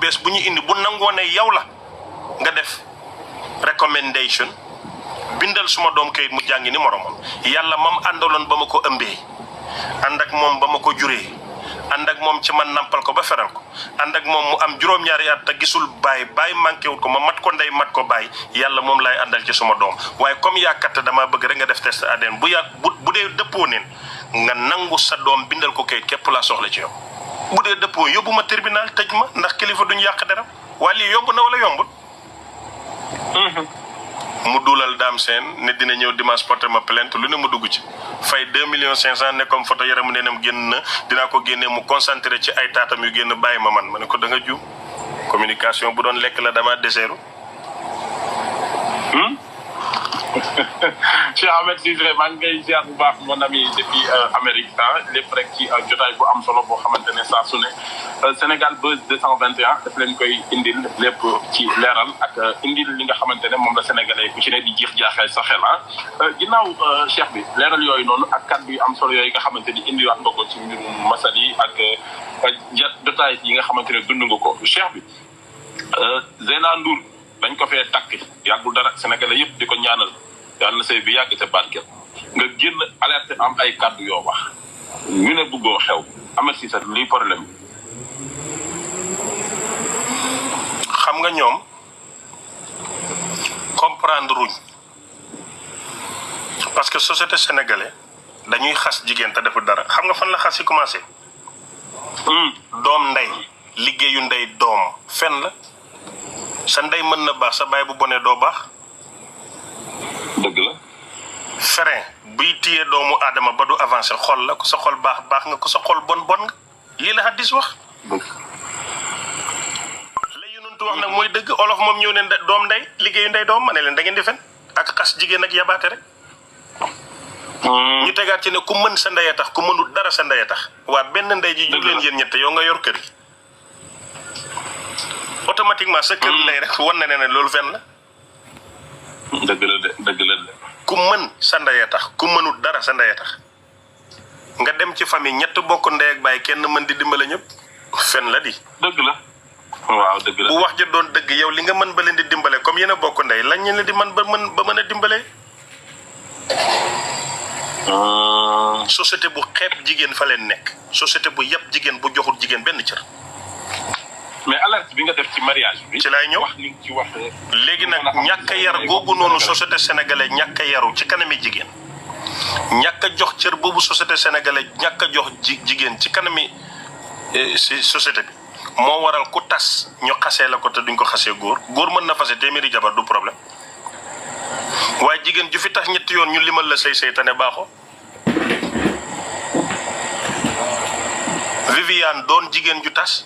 bees bu ñu indi bu nangoo ne yow la nga def recommendation bindal suma doom kayit mu jàngi ni moromam yàlla mam àndaloon ba ma ko ëmbee ànd ak moom ba ma ko juree ànd ak moom ci man nampal ko ba feral ko ànd ak moom mu am juróom-ñaari at te gisul baay manqué wut ko ma mat ko ndey mat ko baay yàlla moom laay àndal ci suma doom waaye comme yaakaar damaa bëgg rek nga def test ADN bu dee dëppoo neen nga nangu sa doom bindal ko kayit képp laa soxla ci yow bu dee dëppoo yóbbu ma tribunal tëj ma ndax kilifa duñ yàq deram waaye lii yomb na wala yombul. mu duulal Dame Sène ne dina ñëw dimanche porter ma plainte lu ne mu dugg ci fay 2,500,000 ne comme photo yaramu neenam génn na dinaa ko génnee mu concentré ci ay taatam yu génn bàyyi ma ne ko da nga juum communication bu doon lekk la dama deseeru. Cheikh Ahmed Cissé maa ngi ngay ziar bu baax mon ami depuis Amérique lépp rek ci jotaay bu am solo boo xamante ne saa su ne Sénégal Buzz 221 daf leen koy indil lépp ci leeral ak indil li nga xamante ne moom la sénégalais ku ci ne di jeex jaaxee sa xel ginnaaw Cheikh bi leeral yooyu noonu ak kàddu yu am solo yooyu nga xamante ni indiwaat nga ko ci mbirum masal yi ak jotaay yi nga xamante ne dund nga ko Cheikh bi Zeyna Ndour dañ ko fee takk yàggul dara sénégalais yëpp di ko ñaanal yàlla na sëy bi yàgg te barkeel nga génn alerte am ay kàddu yoo wax ñu ne bëggoo xew Ahmed Cissé lii problème bi. xam nga ñoom comprendre ruñ parce que société sénégalaise dañuy xas jigéen te deful dara xam nga fan la xas yi commencé. doom ndey liggéeyu ndey doom fen la sa ndey mën na baax sa baay bu bonee doo baax. dëgg la. frein buy téye doomu aadama ba du avancé xol la ku sa xol baax nga ku sa xol bon nga lii la hadis wax. la yonentu wax nag mooy dëgg olof moom ñëw ne doom ndey liggéeyu ndey doom ma ne leen da ngeen di fen ak xas jigéen ak yabaate rek. ñu tegaat ci ne ku mën sa ndey a tax ku mënul dara sa ndey a tax waa benn ndey ji jóg leen yéen ñett yow nga yor kër gi automatiquement sa kër ndey rek wan na ne loolu fen la. dëgg la de. ku mën sa ndey a tax ku mënul dara sa ndey a tax nga dem ci famille ñett bokk ndey ak baay kenn mën di dimbale ñëpp fen la di. dëgg la waaw dëgg la. bu wax ja doon dëgg yow li nga mën ba leen di dimbale comme yéen a bokk ndey lañ leen di mën ba mën a dimbale. société bu xeeb jigéen fa leen nekk société bu yëpp jigéen bu joxul jigéen benn cër. mais alerte bi nga def ci mariage bi. ci laay ñëw wax li ci wax. léegi nag ñàkk a yar googu noonu société sénégalaise ñàkk a yaru ci kanami jigéen ñàkk a jox cër boobu société sénégalaise ñàkk a jox jigéen ci kanami si société bi moo waral ku tas ñu xasee la ko te duñ ko xasee góor mën na fase téeméeri jabar du problème waaye jigéen ju fi tax ñetti yoon ñu limal la sëy te ne baaxoo. Viviane doon jigéen ju tas.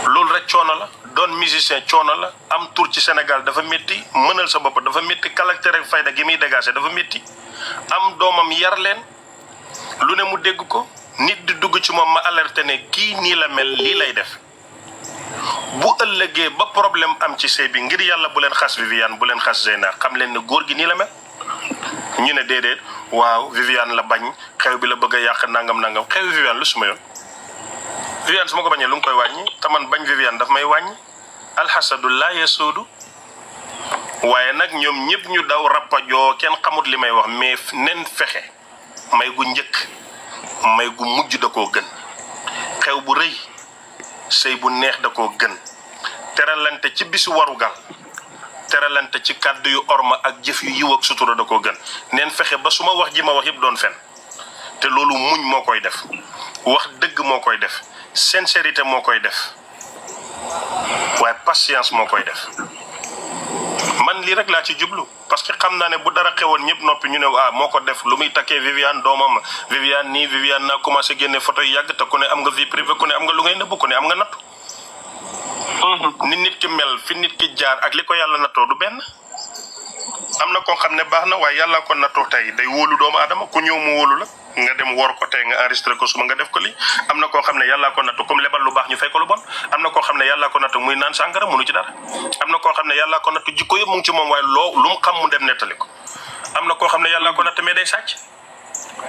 loolu rek coono la doon musicien coono la am tur ci Sénégal dafa métti mënal sa bopp dafa métti caractère ak fayda gi muy dégagé dafa métti am doomam yar leen lu ne mu dégg ko nit di dugg ci moom ma alerté ne kii nii la mel lii lay def bu ëllëgee ba problème am ci sëy bi ngir yàlla bu leen xas Viviane bu leen xas Zeyna xam leen ne góor gi nii la mel ñu ne déedéet waaw Viviane la bañ xew bi la bëgg a yàq nangam xew Viviane lu suma yoon Viviane su ma ko bañee lu mu koy wàññi te man bañ Viviane daf may wàññi alxasadu laa yasuudu waaye nag ñoom ñëpp ñu daw rappajoo kenn xamut li may wax mais nen fexe may gu njëkk may gu mujj da koo gën xew bu rëy sëy bu neex da koo gën teralante ci bisu warugal teralante ci kàddu yu orma ak jëf yu yiw ak sutura da koo gën nen fexe ba su ma wax ji ma wax yëpp doon fen te loolu muñ moo koy def wax dëgg moo koy def sincérité moo koy def waaye patience moo koy def man lii rek laa ci jublu parce que xam naa ne bu dara xewoon ñëpp noppi ñu ne moo ko def lu muy takkee Viviane doomam Viviane nii Viviane naa commencé génne photo yi yàgg te ku ne am nga vie privée ku ne am nga lu ngay nëbb ku ne am nga nattu ni nit ki mel fi nit ki jaar ak li ko yàlla nattoo du benn am na koo xam ne baax na waaye yàlla ko nattoo tey day wóolu doomu aadama ku ñëw mu wóolu la nga dem wor ko tey nga enregistré ko suma nga def ko lii am na koo xam ne yàllaa ko nattu comme lebal lu baax ñu fay ko lu bon am na koo xam ne yàllaa ko nattu muy naan sàngara mënu ci dara am na koo xam ne yàllaa ko nattu jikko yëpp mu ngi ci moom waaye lu mu xam mu dem nettali ko am na koo xam ne yàllaa ko nattu mais day sàcc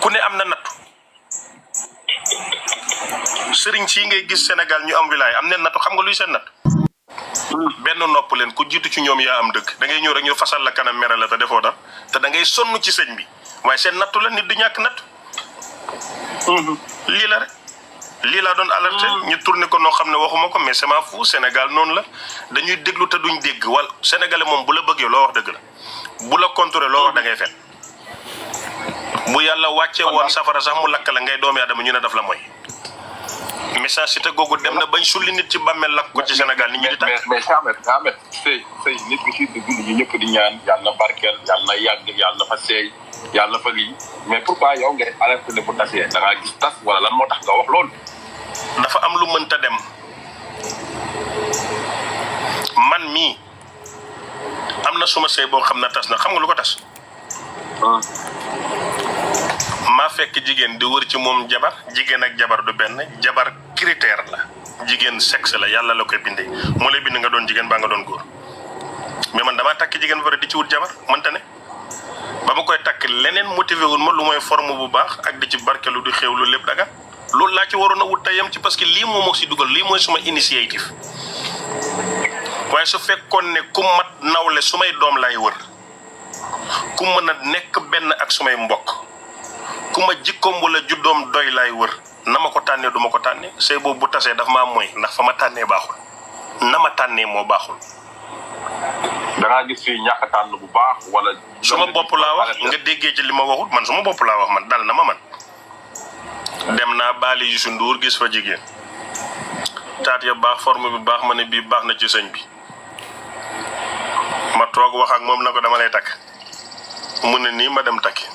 ku ne am na nattu sëriñ si ngay gis Sénégal ñu am wilaay am neen nattu xam nga luy seen natt benn nopp leen ku jiitu ci ñoom yaa am dëkk da ngay ñëw rek ñu fasal la kanam mere la te defoo dara te da ngay sonn ci sëñ bi waaye seen nattu la nit du ñàkk natt lii la rek lii laa doon alerté ñu tourné ko noo xam ne waxuma ko mais c'est ma fou Sénégal noonu la dañuy déglu te duñ dégg wala sénégalais moom bu la bëggee loo wax dëgg la bu la contrôlé loo wax da ngay fen bu yàlla wàccee woon safara sax mu lakk la ngay doomi aadama ñu ne daf la mooy message si te googu dem na bañ sulli nit ci bàmmeel lakk ko ci Sénégal nit ñi di tàkk. mais Ahmed sëy nit ki si dëgg ñu ñëpp di ñaan yàlla na barkeel yàlla na yàgg yàlla na fa seey yàlla na fa lii mais pourquoi yow ngay alerté ne bu tasee da ngaa gis tas wala lan moo tax nga wax loolu. dafa am lu mënta dem man mii am na suma sëy boo xam ne tas na xam nga lu ko tas. maa fekk jigéen di wër ci moom jabar jigéen ak jabar du benn jabar critère la jigéen sexe la yàlla la koy bindee moo lay bind nga doon jigéen baa nga doon góor mais man damaa takk jigéen ba pare di ci wut jabar mënta ne ba ma koy takk leneen motivé wul ma lu mooy forme bu baax ak di ci barkelu di xewlu lépp daga loolu laa ci waroon a wut tayam ci parce que lii moo si dugal lii mooy suma initiative waaye su fekkoon ne ku mat nawle sumay doom laay wër ku mën a nekk benn ak sumay mbokk ku ma jikkoom wala juddoom doy laay wër na ma ko tànnee du ma ko tànnee sëy boobu bu tasee daf maa mooy ndax fa ma tànnee baaxul na ma tànnee moo baaxul. da ngaa gis fii ñàkk tànn bu baax wala. suma bopp laa wax nga déggee ci li ma waxut man suma bopp laa wax man dal na ma man. dem naa baali Youssou Ndour gis fa jigéen taat ya baax forme bi baax ma ne bii baax na ci sëñ bi ma toog wax ak moom na ko dama lay takk mu ne nii ma dem takki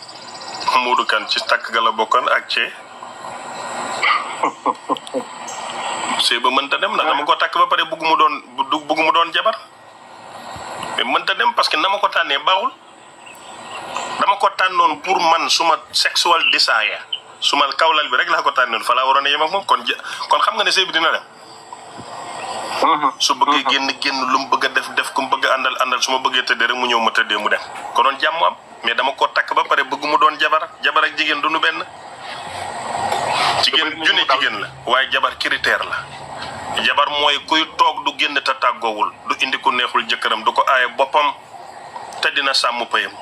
Moodu Kan ci takk ga la bokkoon ak cee sëy ba mënta dem ndax dama ko takk ba pare bugg mu doon jabar mais mënta dem parce que na ma ko tànnee baaxul dama ko tànnoon pour man suma sexual desire suma kawlal bi rek laa ko tànnoon fa laa waroon a yem ak moom kon xam nga ne sëy bi dina dem. su bëggee génn lu mu bëgg a def ku mu bëgg a àndal su ma bëggee tëddee rek mu ñëw ma tëddee mu dem konoon jàmm am mais dama ko takk ba pare bëgg mu doon jabar ak jigéen du nu benn. jigéen junne jigéen la waaye jabar critère la jabar mooy kuy toog du génn te tàggoowul du indi ku neexul jëkkëram du ko aaye boppam te dina sàmm payam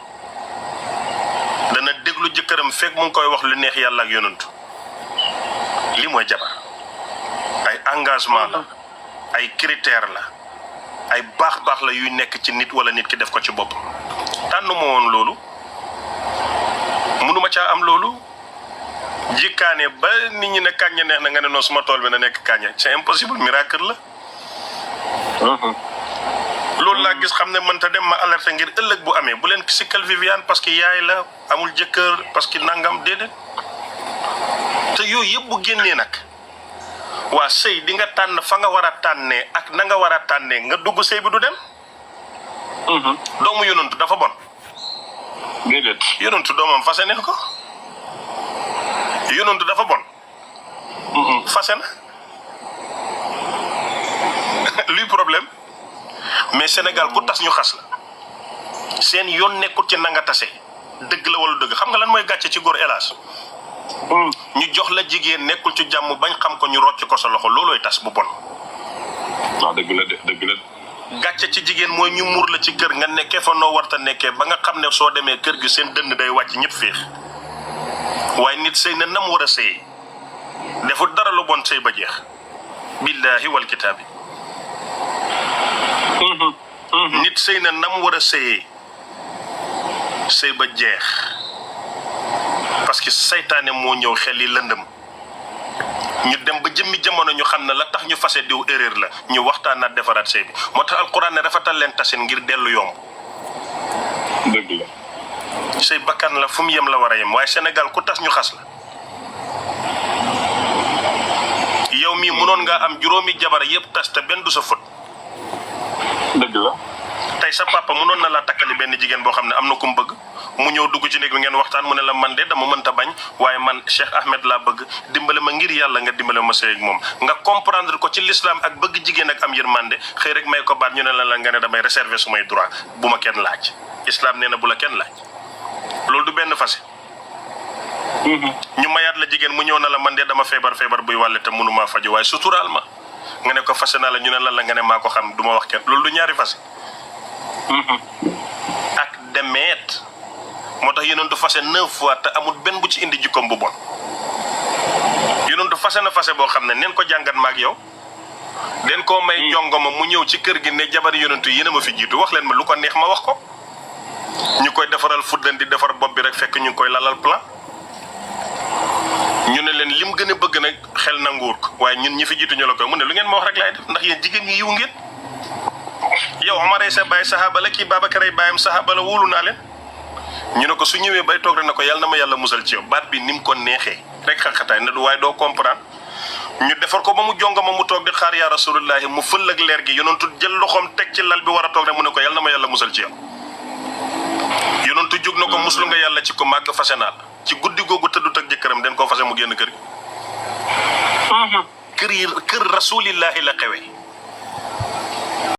dana déglu jëkkëram fekk mu ngi koy wax lu neex yàlla ak yonantu li mooy jabar ay engagement la ay critère la ay baax la yuy nekk ci nit wala nit ki def ko ci bopp tànnu ma woon loolu mënuma caa am loolu jikkaane ba nit ñi ne kàññe neex na nga ne noonu suma tool bi na nekk kàññe c'est impossible miracle la loolu laa gis xam ne mënta dem ma alerté ngir ëllëg bu amee bu leen sikkal Viviane parce que yaay la amul jëkkër parce que nangam déedéet te yooyu yëpp bu génnee nag waa sëy di nga tànn fa nga war a tànnee ak na nga war a tànnee nga dugg sëy bi du dem. doomu yonantu dafa bon. déedéet yonantu doomam fase ne ko yonantu dafa bon. fase na luy problème mais Sénégal ku tas ñu xas la seen yoon nekkul ci nanga tase dëgg la wala dëgg xam nga lan mooy gàcce ci góor hélas ñu jox la jigéen nekkul ci jàmm bañ xam ko ñu rocc ko sa loxo loolooy tas bu bon. waaw dëgg la. gàcce ci jigéen mooy ñu muur la ci kër nga nekkee fa noo warta nekkee ba nga xam ne soo demee kër gi seen dënn day wàcc ñëpp féex waaye nit sëy na nam war a sëy deful dara lu bon sëy ba jeex. billaahi wal kitaabi. nit sëy na nam war a sëyee sëy ba jeex. parce que saytaane moo ñëw xel yi lëndëm ñu dem ba jëmmi jamono ñu xam ne la tax ñu fase diw erreur la ñu waxtaanaat defaraat sëy bi moo tax alquran ne rafetal leen tasin ngir dellu yomb. dëgg la. sëy bakkan la fu mu yem la war a yem waaye Sénégal ku tas ñu xas la. yow mii mënoon ngaa am juróomi jabar yëpp tas te benn du sa fët. dëgg la. tey sa papa mënoon na laa takkali benn jigéen boo xam ne am na ku mu bëgg. mu ñëw dugg ci néeg bi ngeen waxtaan mu ne la man de dama mënta bañ waaye man Cheikh Ahmed laa bëgg dimbale ma ngir yàlla nga dimbale ma sëy ak moom nga comprendre ko ci l'islam ak bëgg jigéen ak am yërmande xëy rek may ko baat ñu ne la nga ne damay réserver sumay droit bu ma kenn laaj islam nee na bu la kenn laaj loolu du benn fase ñu mayaat la jigéen mu ñëw na la man de dama feebar buy wàlle te mënumaa faju waaye suturaal ma nga ne ko fase naa la ñu ne lan la nga ne maa ko xam du ma wax kenn loolu du ñaari fase ak demeet moo tax yonentu fase 9 fois te amul benn bu ci indi jikkoom bu bon yonentu fase na fase boo xam ne neen ko jàngat maag yow den koo may jongoma mu ñëw ci kër gi ne jabari yonentu yéen a ma fi jiitu wax leen ma lu ko neex ma wax ko ñu koy defaral fuddan di defar bopp bi rek fekk ñu ngi koy lalal plan ñu ne leen lim gën a bëgg nag xel nanguwul ko waaye ñun ñi fi jiitu ñu la koy mu ne lu ngeen ma wax rek laay def ndax yéen jigéen ñi yiw ngeen yow Omar ay sa baay saxaaba la kii Babacar ay baayam saxaaba la wóolu naa leen ñu ne ko su ñëwee bay toog rek na ko yàlla na ma yàlla musal ci yow baat bi ni mu ko neexee rek xaqataay ne du waaye doo comprendre ñu defar ko ba mu jongama mu toog di xaar yaa rasulullahi mu fël ak leer gi yonentu jël loxoom teg ci lal bi war a toog rek mu ne ko yàlla na ma yàlla musal ci yow yonentu jug na ko muslu nga yàlla ci ko màgg fase naa la ci guddi googu tëddut ak jëkkëram den koo fase mu génn kër gi kër rasulillahi la xewe